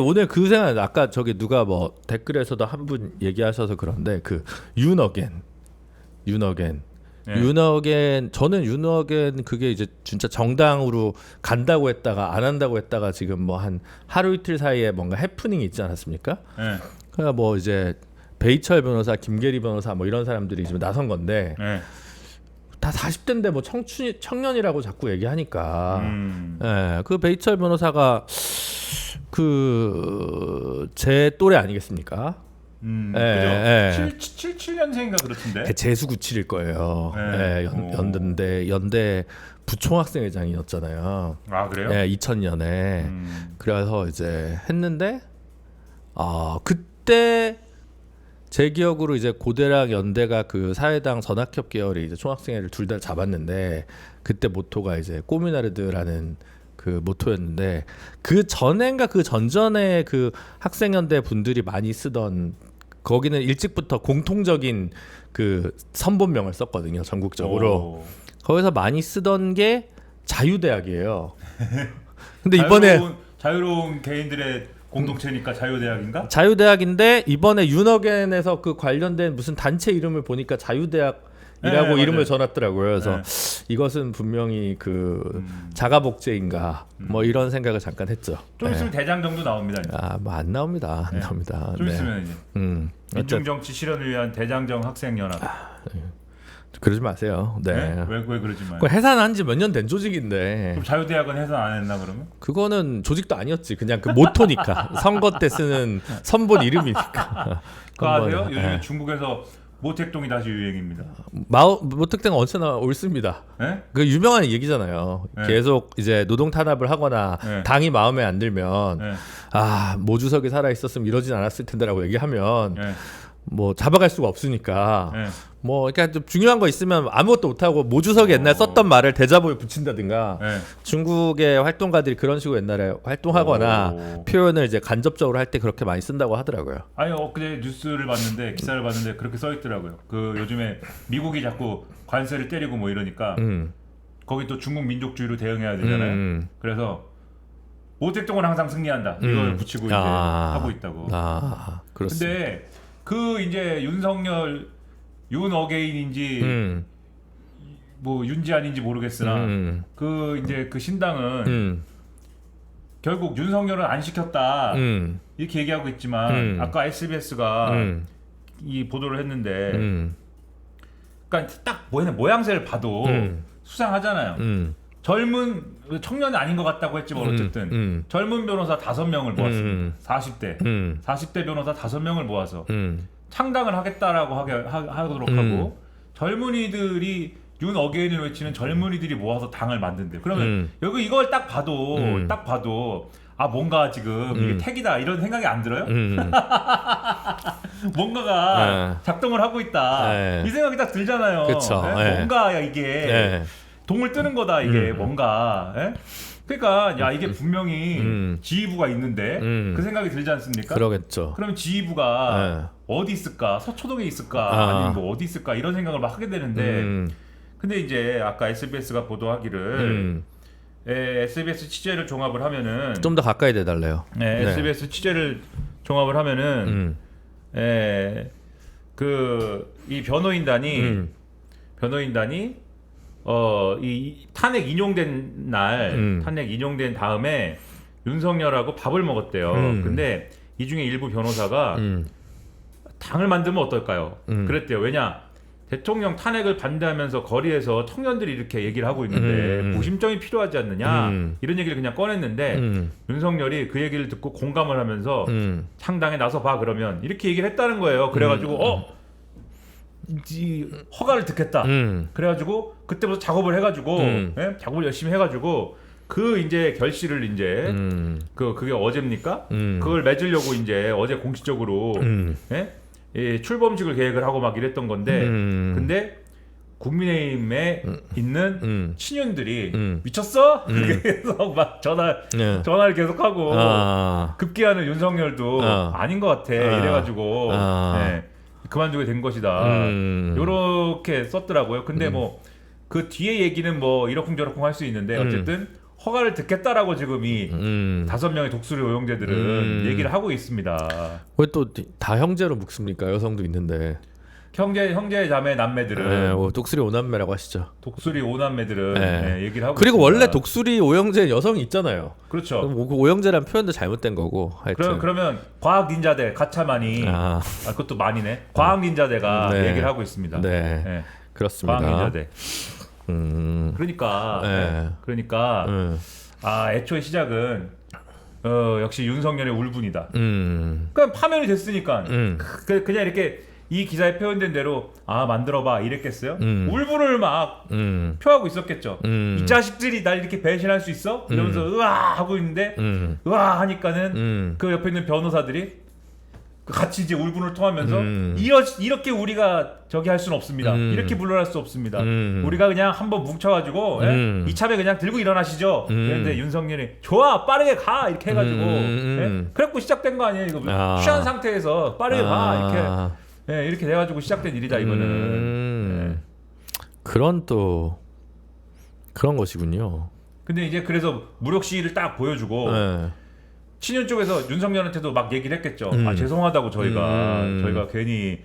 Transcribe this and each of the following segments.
오늘 그 생각 아까 저기 누가 뭐 댓글에서도 한 분 얘기하셔서 그런데 그 윤어겐 네. 윤어겐 저는 윤어겐 그게 이제 진짜 정당으로 간다고 했다가 안 한다고 했다가 지금 뭐 한 하루 이틀 사이에 뭔가 해프닝이 있지 않았습니까? 네. 그러니까 뭐 이제 베이철 변호사, 김계리 변호사 뭐 이런 사람들이 지금 나선 건데 네. 다 40대인데 뭐 청년이라고 자꾸 얘기하니까 예, 그 베이철 변호사가 그 제 또래 아니겠습니까? 그죠? 77년생인가 그렇던데. 재수 97일 거예요. 네. 연대 부총학생회장이었잖아요. 아 그래요? 2000년에 그래서 이제 했는데 그때 제 기억으로 이제 고대랑 연대가 그 사회당 전학협 계열이 이제 총학생회를 둘 다 잡았는데 그때 모토가 이제 꼬미나르드라는 그 모토였는데 그 전엔가 그 전전에 그 학생연대 분들이 많이 쓰던 거기는 일찍부터 공통적인 그 선본명을 썼거든요 전국적으로. 오. 거기서 많이 쓰던 게 자유대학이에요. 근데 이번에 자유로운 개인들의 공동체니까 자유대학인가? 자유대학인데 이번에 윤어겐에서 그 관련된 무슨 단체 이름을 보니까 자유대학이라고 네, 이름을 맞아요. 줘놨더라고요. 그래서 네. 이것은 분명히 그 자가복제인가 뭐 이런 생각을 잠깐 했죠. 좀 있으면 대장정도 나옵니다. 이제. 뭐 안 나옵니다. 안 네. 나옵니다. 좀 있으면 이제 어쨌든 민중정치 실현을 위한 대장정 학생연합. 그러지 마세요. 네. 네? 왜 그러지 마요? 그 해산한 지 몇 년 된 조직인데 그럼 자유대학은 해산 안 했나 그러면? 그거는 조직도 아니었지. 그냥 그 모토니까 선거 때 쓰는 선본 이름이니까. 그거 아세요? 그건, 요즘에 중국에서 모택동이 다시 유행입니다. 모택땡은 언제나 옳습니다. 네? 그 유명한 얘기잖아요. 네. 계속 이제 노동 탄압을 하거나 네. 당이 마음에 안 들면 네. 모주석이 살아 있었으면 이러진 않았을 텐데라고 얘기하면 네. 뭐 잡아갈 수가 없으니까 네. 뭐 그러니까 좀 중요한 거 있으면 아무것도 못 하고 모주석이 옛날 썼던 말을 대자보에 붙인다든가 네. 중국의 활동가들이 그런 식으로 옛날에 활동하거나 오. 표현을 이제 간접적으로 할 때 그렇게 많이 쓴다고 하더라고요. 아니 엊그제 뉴스를 봤는데 기사를 봤는데 그렇게 써 있더라고요. 그 요즘에 미국이 자꾸 관세를 때리고 뭐 이러니까 거기 또 중국 민족주의로 대응해야 되잖아요. 그래서 모택동은 항상 승리한다. 이걸 붙이고 이제 하고 있다고. 그렇습니다. 근데 그 이제 윤석열 윤어게인인지 뭐 윤지안인지 모르겠으나 그 이제 그 신당은 결국 윤석열은 안 시켰다 이렇게 얘기하고 있지만 아까 SBS가 이 보도를 했는데 그러니까 딱 모양새를 봐도 수상하잖아요. 젊은 청년이 아닌 것 같다고 했지만 어쨌든 젊은 변호사 5명을 모았습니다. 40대 변호사 5명을 모아서 창당을 하겠다라고 하도록 하고 젊은이들이 윤 어게인을 외치는 젊은이들이 모아서 당을 만든대요. 그러면 여기 이걸 딱 봐도 뭔가 지금 이게 택이다 이런 생각이 안 들어요? 뭔가가 작동을 하고 있다 이 생각이 딱 들잖아요. 그쵸. 뭔가 이게 동을 뜨는 거다 이게 뭔가. 그러니까 야 이게 분명히 지휘부가 있는데 그 생각이 들지 않습니까? 그러겠죠. 그럼 지휘부가 어디 있을까? 서초동에 있을까? 아니면 뭐 어디 있을까? 이런 생각을 막 하게 되는데 근데 이제 아까 SBS가 보도하기를 SBS 취재를 종합을 하면은 좀 더 가까이 대달래요. SBS 취재를 종합을 하면은 그 이 변호인단이 이 탄핵 인용된 날 탄핵 인용된 다음에 윤석열하고 밥을 먹었대요. 근데 이 중에 일부 변호사가 당을 만들면 어떨까요? 그랬대요. 왜냐? 대통령 탄핵을 반대하면서 거리에서 청년들이 이렇게 얘기를 하고 있는데 구심점이 필요하지 않느냐 이런 얘기를 그냥 꺼냈는데 윤석열이 그 얘기를 듣고 공감을 하면서 창당에 나서봐 그러면 이렇게 얘기를 했다는 거예요. 그래가지고 허가를 듣겠다. 그래가지고 그때부터 작업을 해가지고 작업을 열심히 해가지고 그 이제 결실을 이제 그게 어제입니까? 그걸 맺으려고 이제 어제 공식적으로 출범식을 계획을 하고 막 이랬던 건데 근데 국민의힘에 있는 친윤들이 미쳤어? 그래서 막 전화를 계속하고 급기야는 윤석열도 아닌 것 같아 이래가지고 그만두게 된 것이다 요렇게 썼더라고요. 근데 뭐 그 뒤에 얘기는 뭐 이러쿵저러쿵 할 수 있는데 어쨌든 허가를 듣겠다라고 지금 이 5명의 독수리 오영재들은 얘기를 하고 있습니다. 왜 또 다 형제로 묶습니까? 여성도 있는데. 형제 자매 남매들은 독수리 오남매라고 하시죠. 독수리 오남매들은 얘기를 하고 그리고 있습니다. 원래 독수리 오영재 여성이 있잖아요. 그렇죠. 그 오영재란 표현도 잘못된 거고. 하여튼. 그러면 과학 닌자대 가차만이 그것도 많이네. 과학 닌자대가 네. 얘기를 하고 있습니다. 네. 네. 그렇습니다. 과학 닌자대. 그러니까 애초에 시작은 역시 윤석열의 울분이다. 그러니까 파면이 됐으니까 그냥 이렇게 이 기사에 표현된 대로 만들어봐 이랬겠어요? 울분을 막 표하고 있었겠죠. 이 자식들이 날 이렇게 배신할 수 있어? 이러면서 으아 하고 있는데 으아 하니까는 그 옆에 있는 변호사들이 같이 이제 울분을 통하면서 이렇게 우리가 저기 할 수는 없습니다. 이렇게 물러날 수 없습니다. 우리가 그냥 한번 뭉쳐가지고 이참에 그냥 들고 일어나시죠. 그런데 윤석열이 좋아 빠르게 가 이렇게 해가지고 그래갖고 시작된 거 아니에요? 이거 취한 상태에서 빠르게 가 이렇게 돼가지고 시작된 일이다 이거는. 그런 또 그런 것이군요. 근데 이제 그래서 무력 시위를 딱 보여주고 친윤 쪽에서 윤석열한테도 막 얘기를 했겠죠. 죄송하다고 저희가 괜히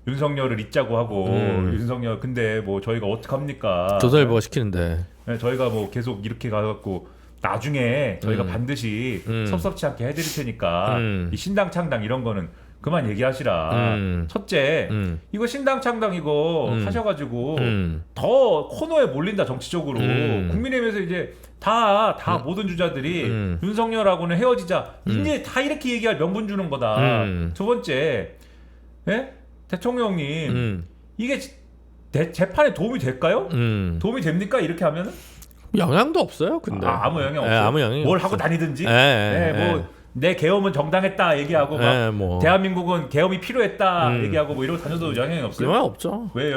윤석열을 잊자고 하고 윤석열 근데 뭐 저희가 어떡합니까? 조선일보가 시키는데 저희가 뭐 계속 이렇게 가갖고 나중에 저희가 반드시 섭섭치 않게 해드릴 테니까 이 신당 창당 이런 거는 그만 얘기하시라. 첫째, 이거 신당 창당 이거 하셔가지고 더 코너에 몰린다 정치적으로. 국민의힘에서 이제 다 모든 주자들이 윤석열하고는 헤어지자. 이제 다 이렇게 얘기할 명분 주는 거다. 두 번째, 대통령님 이게 재판에 도움이 될까요? 도움이 됩니까? 이렇게 하면은? 영향도 없어요. 근데 아무 영향 없어요. 아무 영향이 뭘 없어. 하고 다니든지. 내 계엄은 정당했다 얘기하고 막 대한민국은 계엄이 필요했다 얘기하고 뭐 이러고 다녀도 영향이 없어요. 영향 없죠. 왜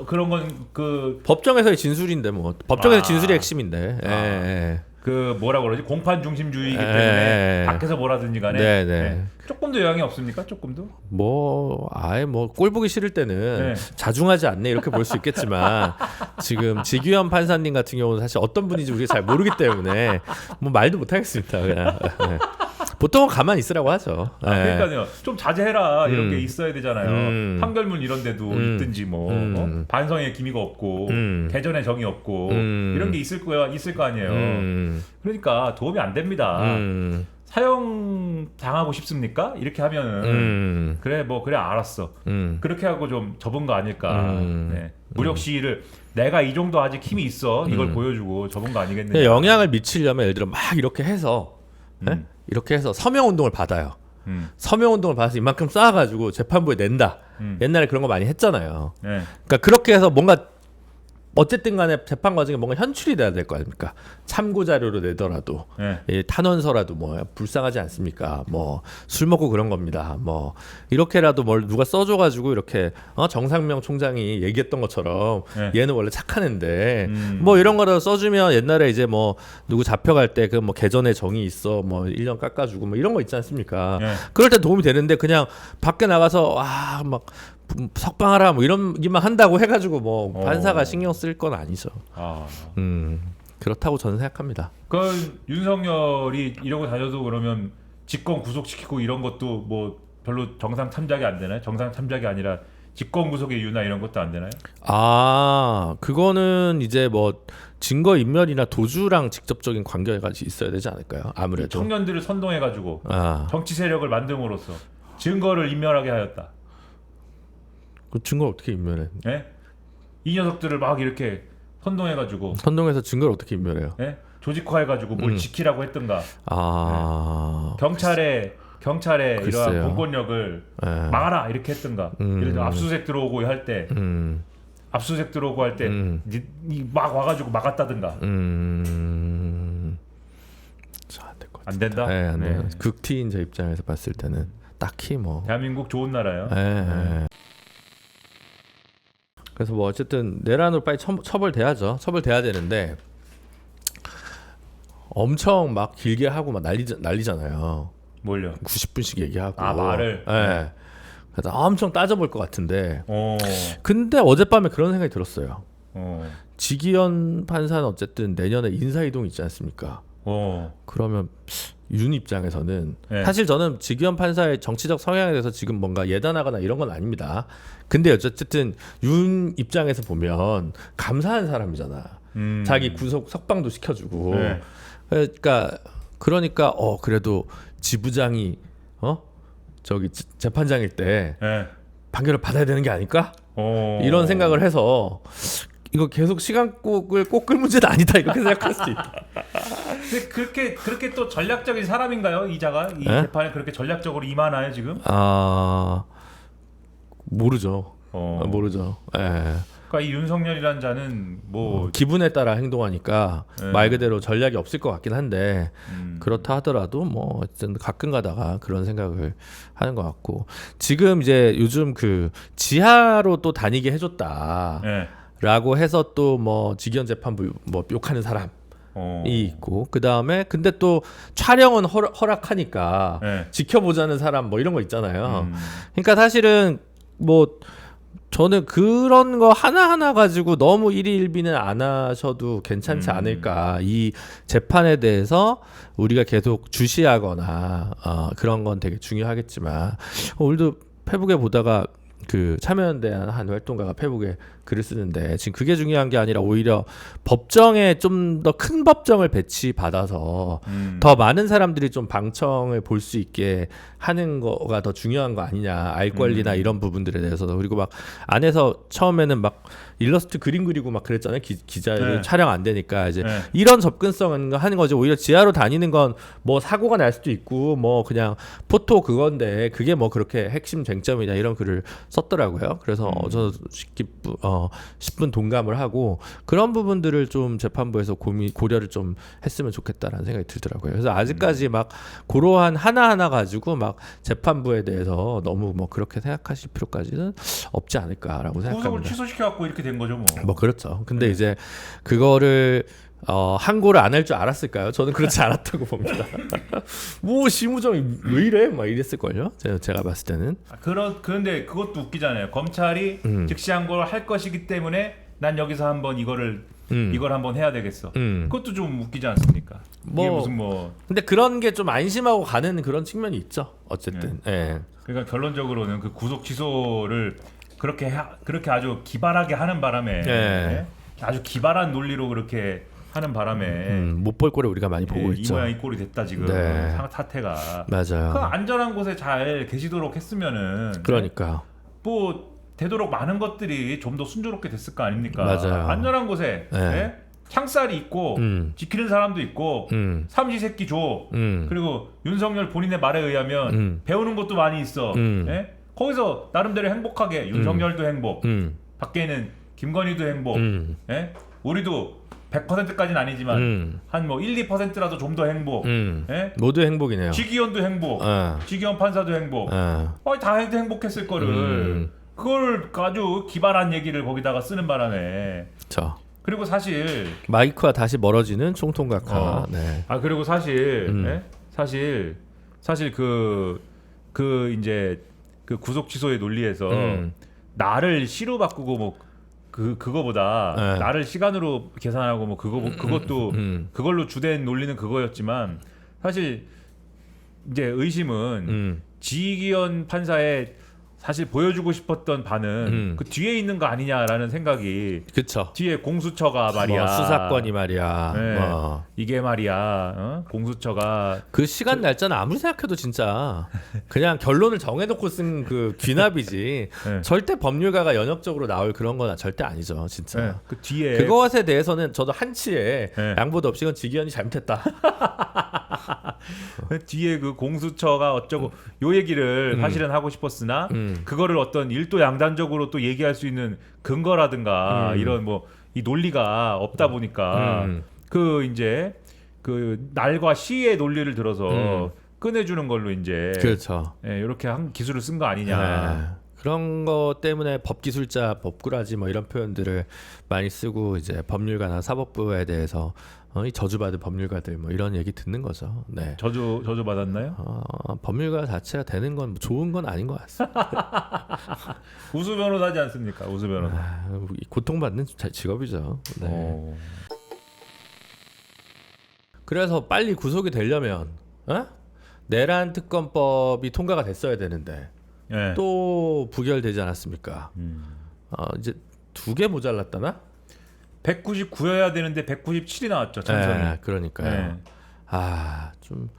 그런 건 그 법정에서의 진술인데 뭐 법정에서 진술이 핵심인데. 그 뭐라고 그러지 공판 중심주의이기 때문에 밖에서 뭐라든지 간에 조금도 영향이 없습니까? 조금도? 뭐 아예 뭐 꼴 보기 싫을 때는 자중하지 않네 이렇게 볼 수 있겠지만 지금 지규현 판사님 같은 경우는 사실 어떤 분인지 우리가 잘 모르기 때문에 뭐 말도 못 하겠습니다. 그냥. 보통은 가만히 있으라고 하죠. 그러니까요. 좀 자제해라 이런 게 있어야 되잖아요. 판결문 이런 데도 있든지 뭐 반성의 기미가 없고 개전의 정이 없고 이런 게 있을 거 아니에요. 그러니까 도움이 안 됩니다. 사형 당하고 싶습니까? 이렇게 하면은 그래 알았어. 그렇게 하고 좀 접은 거 아닐까. 무력 시위를 내가 이 정도 아직 힘이 있어 이걸 보여주고 접은 거 아니겠느냐. 영향을 미치려면 예를 들어 막 이렇게 해서 이렇게 해서 서명 운동을 받아요. 서명 운동을 받아서 이만큼 쌓아가지고 재판부에 낸다. 옛날에 그런 거 많이 했잖아요. 그러니까 그렇게 해서 뭔가 어쨌든 간에 재판 과정에 뭔가 현출이 돼야 될 거 아닙니까? 참고 자료로 내더라도 탄원서라도 뭐 불쌍하지 않습니까? 뭐 술 먹고 그런 겁니다. 뭐 이렇게라도 뭘 누가 써줘가지고 이렇게 정상명 총장이 얘기했던 것처럼 얘는 원래 착한 애인데 뭐 이런 거라도 써주면 옛날에 이제 뭐 누구 잡혀갈 때 그 뭐 개전의 정이 있어 뭐 1년 깎아주고 뭐 이런 거 있지 않습니까? 그럴 때 도움이 되는데 그냥 밖에 나가서 막 석방하라 뭐 이런기만 한다고 해가지고 뭐 판사가 신경 쓸 건 아니죠. 그렇다고 저는 생각합니다. 그 윤석열이 이러고 다녀도 그러면 직권 구속시키고 이런 것도 뭐 별로 정상 참작이 안 되나요? 정상 참작이 아니라 직권 구속의 이유나 이런 것도 안 되나요? 그거는 이제 뭐 증거 인멸이나 도주랑 직접적인 관계가 있어야 되지 않을까요? 아무래도 청년들을 선동해가지고 정치 세력을 만듦으로써 증거를 인멸하게 하였다. 그 증거를 어떻게 인멸해? 이 녀석들을 막 이렇게 선동해가지고 선동해서 증거를 어떻게 인멸해요? 조직화해가지고 뭘 지키라고 했던가. 경찰의 글쎄요. 이러한 공권력을 막아라 이렇게 했던가. 예를 들어 압수수색 들어오고 할 때 막 와가지고 막았다든가. 안 된다. 안 돼요. 극티인 저 입장에서 봤을 때는 딱히 뭐 대한민국 좋은 나라예요. 그래서 뭐 어쨌든 내란으로 빨리 처벌돼야죠. 처벌돼야 되는데 엄청 막 길게 하고 막 난리잖아요. 뭘요? 90분씩 얘기하고. 말을. 그래서 엄청 따져볼 것 같은데. 근데 어젯밤에 그런 생각이 들었어요. 지기현 판사는 어쨌든 내년에 인사이동 있지 않습니까? 그러면 윤 입장에서는 네. 사실 저는 지기현 판사의 정치적 성향에 대해서 지금 뭔가 예단하거나 이런 건 아닙니다. 근데 어쨌든 윤 입장에서 보면 감사한 사람이잖아. 자기 구속 석방도 시켜주고. 네. 그러니까 그래도 지부장이 저기 재판장일 때 네. 판결을 받아야 되는 게 아닐까? 이런 생각을 해서 이거 계속 시간을 꼭 끌 문제는 아니다 이렇게 생각할 수도 있다. 근데 그렇게 또 전략적인 사람인가요, 이자가 이 네? 재판에 그렇게 전략적으로 임하나요 지금? 모르죠. 모르죠. 예. 그러니까 이 윤석열이라는 자는 뭐 기분에 따라 행동하니까 네. 말 그대로 전략이 없을 것 같긴 한데 그렇다 하더라도 뭐 어쨌든 가끔 가다가 그런 생각을 하는 것 같고 지금 이제 요즘 그 지하로 또 다니게 해줬다. 네. 라고 해서 또 뭐 지기현 재판부 뭐 욕하는 사람이 있고 그 다음에 근데 또 촬영은 허락하니까 네. 지켜보자는 사람 뭐 이런 거 있잖아요. 그러니까 사실은 뭐 저는 그런 거 하나하나 가지고 너무 일희일비는 안 하셔도 괜찮지 않을까. 이 재판에 대해서 우리가 계속 주시하거나 그런 건 되게 중요하겠지만 오늘도 페북에 보다가 그 참여연대 한 활동가가 페북에 글을 쓰는데 지금 그게 중요한 게 아니라 오히려 법정에 좀 더 큰 법정을 배치받아서 더 많은 사람들이 좀 방청을 볼 수 있게 하는 거가 더 중요한 거 아니냐. 알 권리나 이런 부분들에 대해서도. 그리고 막 안에서 처음에는 막 일러스트 그림 그리고 막 그랬잖아요. 기자들 네. 촬영 안 되니까 이제 네. 이런 접근성은 하는 거죠. 오히려 지하로 다니는 건 뭐 사고가 날 수도 있고 뭐 그냥 포토 그건데 그게 뭐 그렇게 핵심 쟁점이냐 이런 글을 썼더라고요. 그래서 저도 10분 동감을 하고 그런 부분들을 좀 재판부에서 고려를 좀 했으면 좋겠다라는 생각이 들더라고요. 그래서 아직까지 막 그러한 하나하나 가지고 막 재판부에 대해서 너무 뭐 그렇게 생각하실 필요까지는 없지 않을까라고 구속을 생각합니다. 취소시켜갖고 이렇게 된 거죠 뭐. 뭐 그렇죠. 근데 이제 그거를 항고를 안 할 줄 알았을까요? 저는 그렇지 않았다고 봅니다. 뭐 심우정이 왜 이래? 막 이랬을걸요? 제가 봤을 때는. 그런데 그것도 웃기잖아요. 검찰이 즉시 항고를 할 것이기 때문에 난 여기서 한번 이걸 한번 해야 되겠어. 그것도 좀 웃기지 않습니까? 이게 무슨 뭐. 근데 그런 게 좀 안심하고 가는 그런 측면이 있죠. 어쨌든. 예. 그러니까 결론적으로는 그 구속 취소를 그렇게 아주 기발하게 하는 바람에 예. 아주 기발한 논리로 그렇게 하는 바람에 못 볼 거를 우리가 많이 보고 이 있죠. 모양 이 꼴이 됐다 지금. 네. 사태가. 맞아요. 그 안전한 곳에 잘 계시도록 했으면은 그러니까. 뭐 되도록 많은 것들이 좀 더 순조롭게 됐을 거 아닙니까? 맞아요. 안전한 곳에 네. 창살이 있고 지키는 사람도 있고 삼시세끼 줘. 그리고 윤석열 본인의 말에 의하면 배우는 것도 많이 있어. 예? 거기서 나름대로 행복하게 윤석열도 행복, 밖에는 김건희도 행복, 예? 우리도 100%까지는 아니지만 한 뭐 1, 2%라도 좀 더 행복. 예? 모두 행복이네요. 지기현도 행복, 지기현 판사도 행복. 다 행복했을 거를 그걸 아주 기발한 얘기를 거기다가 쓰는 바람에. 저. 그리고 사실 마이크와 다시 멀어지는 총통각하. 네. 그리고 사실 사실 그 이제 그 구속 취소의 논리에서 나를 시로 바꾸고 뭐 그거보다 나를 시간으로 계산하고 뭐 그것도 그걸로 주된 논리는 그거였지만 사실 이제 의심은 지기현 판사의 사실 보여주고 싶었던 바는 그 뒤에 있는 거 아니냐라는 생각이. 그쵸. 뒤에 공수처가 말이야. 뭐 수사권이 말이야. 네. 뭐. 이게 말이야. 공수처가 그 시간 날짜는 아무리 생각해도 진짜 그냥 결론을 정해놓고 쓴 그 귀납이지. 네. 절대 법률가가 연역적으로 나올 그런 건 절대 아니죠, 진짜. 네. 그 뒤에 그것에 대해서는 저도 한치의 네. 양보도 없이 이건 지기현이 잘못했다. 뒤에 그 공수처가 어쩌고 요 얘기를 사실은 하고 싶었으나 그거를 어떤 일도 양단적으로 또 얘기할 수 있는 근거라든가 이런 뭐 이 논리가 없다 보니까 그 이제 그 날과 시의 논리를 들어서 꺼내주는 걸로 이제 그렇죠. 이렇게 한 기술을 쓴 거 아니냐. 네. 그런 것 때문에 법기술자, 법꾸라지 뭐 이런 표현들을 많이 쓰고 이제 법률가나 사법부에 대해서 이 저주받은 법률가들 뭐 이런 얘기 듣는 거죠. 네. 저주 받았나요? 법률가 자체가 되는 건 좋은 건 아닌 것 같습니다. 우수 변호사지 않습니까? 우수 변호사. 고통받는 직업이죠. 네. 그래서 빨리 구속이 되려면 내란 특검법이 통과가 됐어야 되는데 네. 또 부결되지 않았습니까? 이제 2개 모자랐다나? 199여야 되는데 197이 나왔죠. 찬성이. 네, 그러니까요. 좀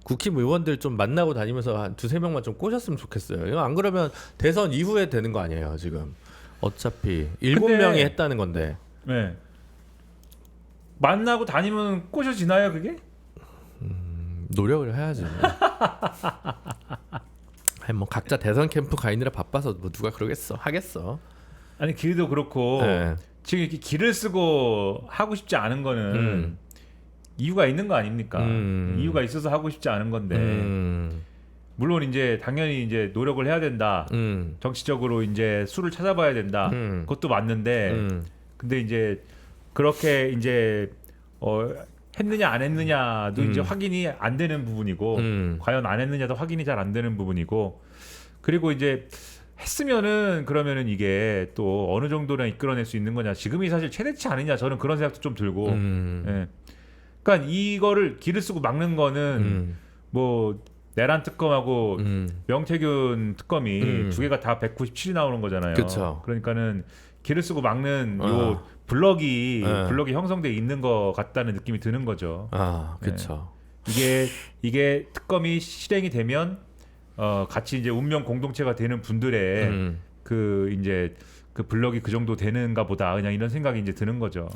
국힘 의원들 좀 만나고 다니면서 한 2-3명만 좀 꼬셨으면 좋겠어요. 이거 안 그러면 대선 이후에 되는 거 아니에요, 지금. 어차피 7명이 했다는 건데. 네. 만나고 다니면 꼬셔지나요, 그게? 노력을 해야지. 아니 뭐 각자 대선 캠프 가 있느라 바빠서 뭐 누가 그러겠어. 하겠어. 아니 길도 그렇고 지금 이렇게 길을 쓰고 하고 싶지 않은 거는 이유가 있는 거 아닙니까? 이유가 있어서 하고 싶지 않은 건데 물론 이제 당연히 이제 노력을 해야 된다. 정치적으로 이제 수를 찾아봐야 된다. 그것도 맞는데 근데 이제 그렇게 이제 했느냐 안 했느냐도 이제 확인이 안 되는 부분이고 과연 안 했느냐도 확인이 잘 안 되는 부분이고 그리고 이제 했으면은 그러면은 이게 또 어느 정도는 이끌어낼 수 있는 거냐 지금이 사실 최대치 아니냐 저는 그런 생각도 좀 들고 예. 그러니까 이거를 길을 쓰고 막는 거는 뭐 내란 특검하고 명태균 특검이 2개가 다 197이 나오는 거잖아요. 그쵸. 그러니까는 길을 쓰고 막는 요 블럭이 형성돼 있는 것 같다는 느낌이 드는 거죠. 그렇죠. 이게 특검이 실행이 되면 같이 이제 운명 공동체가 되는 분들의 그 이제 그 블럭이 그 정도 되는가 보다 그냥 이런 생각이 이제 드는 거죠.